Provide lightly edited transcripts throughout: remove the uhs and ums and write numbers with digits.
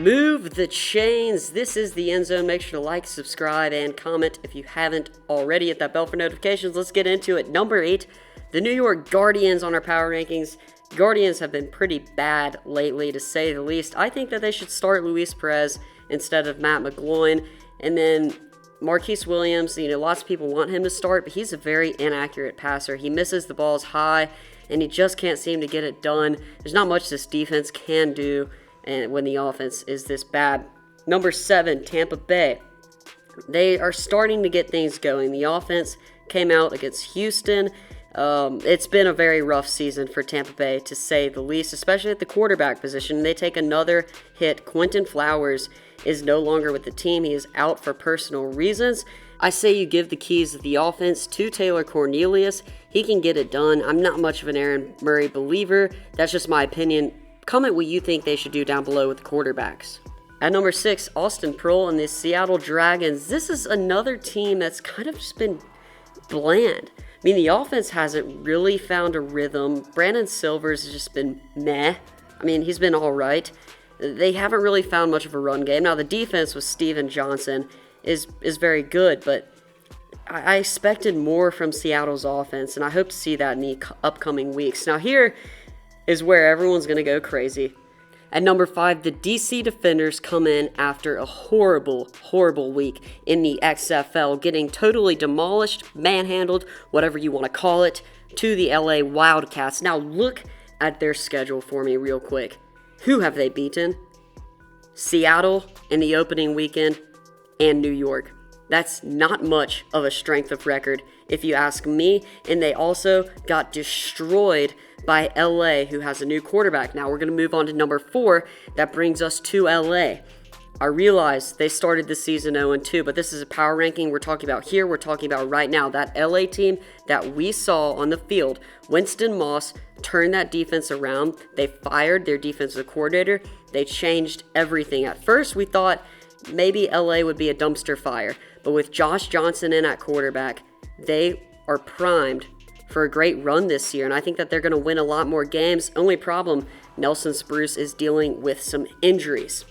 Move the chains. This is the End Zone. Make sure to like, subscribe, and comment if you haven't already. Hit that bell for notifications. Let's get into it. Number 8, the New York Guardians on our power rankings. Guardians have been pretty bad lately, to say the least. I think that they should start Luis Perez instead of Matt McGloin. And then Marquise Williams, lots of people want him to start, but he's a very inaccurate passer. He misses the balls high, and he just can't seem to get it done. There's not much this defense can do and when the offense is this bad. Number 7, Tampa Bay. They are starting to get things going. The offense came out against Houston. It's been a very rough season for Tampa Bay, to say the least, especially at the quarterback position. They take another hit. Quentin Flowers is no longer with the team. He is out for personal reasons. I say you give the keys of the offense to Taylor Cornelius. He can get it done. I'm not much of an Aaron Murray believer. That's just my opinion. Comment what you think they should do down below with the quarterbacks. At number 6, Austin Proehl and the Seattle Dragons. This is another team that's kind of just been bland. I mean, the offense hasn't really found a rhythm. Brandon Silvers has just been meh. I mean, he's been all right. They haven't really found much of a run game. Now, the defense with Steven Johnson is very good, but I expected more from Seattle's offense, and I hope to see that in the upcoming weeks. Now, here is where everyone's going to go crazy. At number 5, the DC Defenders come in after a horrible, horrible week in the XFL, getting totally demolished, manhandled, whatever you want to call it, to the LA Wildcats. Now look at their schedule for me real quick. Who have they beaten? Seattle in the opening weekend and New York. That's not much of a strength of record, if you ask me. And they also got destroyed by LA, who has a new quarterback. Now we're going to move on to number 4. That brings us to LA. I realize they started the season 0-2, but this is a power ranking we're talking about here. We're talking about right now. That LA team that we saw on the field, Winston Moss turned that defense around. They fired their defensive coordinator. They changed everything. At first, we thought maybe LA would be a dumpster fire, but with Josh Johnson in at quarterback, they are primed for a great run this year, and I think that they're going to win a lot more games. Only problem, Nelson Spruce is dealing with some injuries.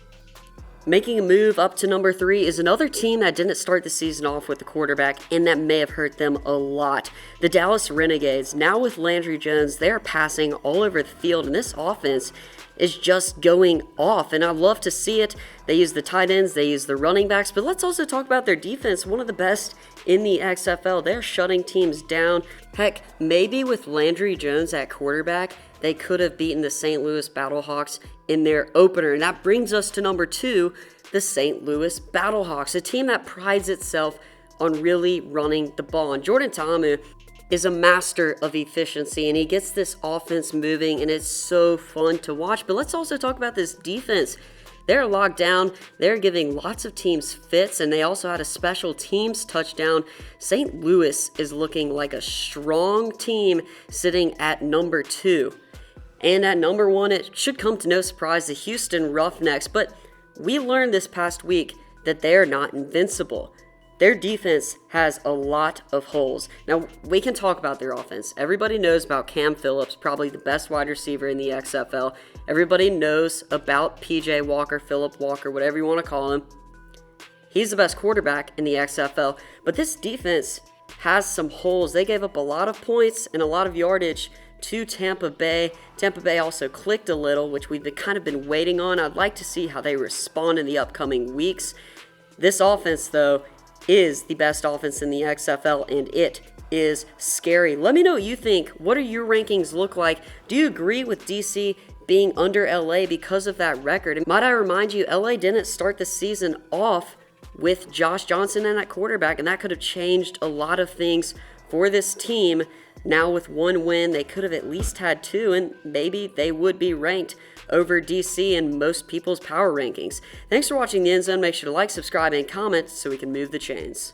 Making a move up to number 3 is another team that didn't start the season off with the quarterback, and that may have hurt them a lot. The Dallas Renegades, now with Landry Jones, they are passing all over the field, and this offense is just going off, and I love to see it. They use the tight ends, they use the running backs, but let's also talk about their defense, one of the best in the XFL. They're shutting teams down. Heck, maybe with Landry Jones at quarterback, they could have beaten the St. Louis Battlehawks in their opener. And that brings us to number 2, the St. Louis Battlehawks, a team that prides itself on really running the ball. And Jordan Ta'amu is a master of efficiency, and he gets this offense moving, and it's so fun to watch. But let's also talk about this defense. They're locked down. They're giving lots of teams fits, and they also had a special teams touchdown. St. Louis is looking like a strong team sitting at number 2. And at number 1, it should come to no surprise, the Houston Roughnecks. But we learned this past week that they're not invincible. Their defense has a lot of holes. Now, we can talk about their offense. Everybody knows about Cam Phillips, probably the best wide receiver in the XFL. Everybody knows about PJ Walker, Phillip Walker, whatever you want to call him. He's the best quarterback in the XFL. But this defense has some holes. They gave up a lot of points and a lot of yardage to Tampa Bay. Tampa Bay also clicked a little, which we've kind of been waiting on. I'd like to see how they respond in the upcoming weeks. This offense, though, is the best offense in the XFL, and it is scary. Let me know what you think. What do your rankings look like? Do you agree with DC being under LA because of that record? And might I remind you, LA didn't start the season off with Josh Johnson in at quarterback, and that could have changed a lot of things for this team. Now with 1 win, they could have at least had 2, and maybe they would be ranked over DC in most people's power rankings. Thanks for watching the End Zone. Make sure to like, subscribe, and comment so we can move the chains.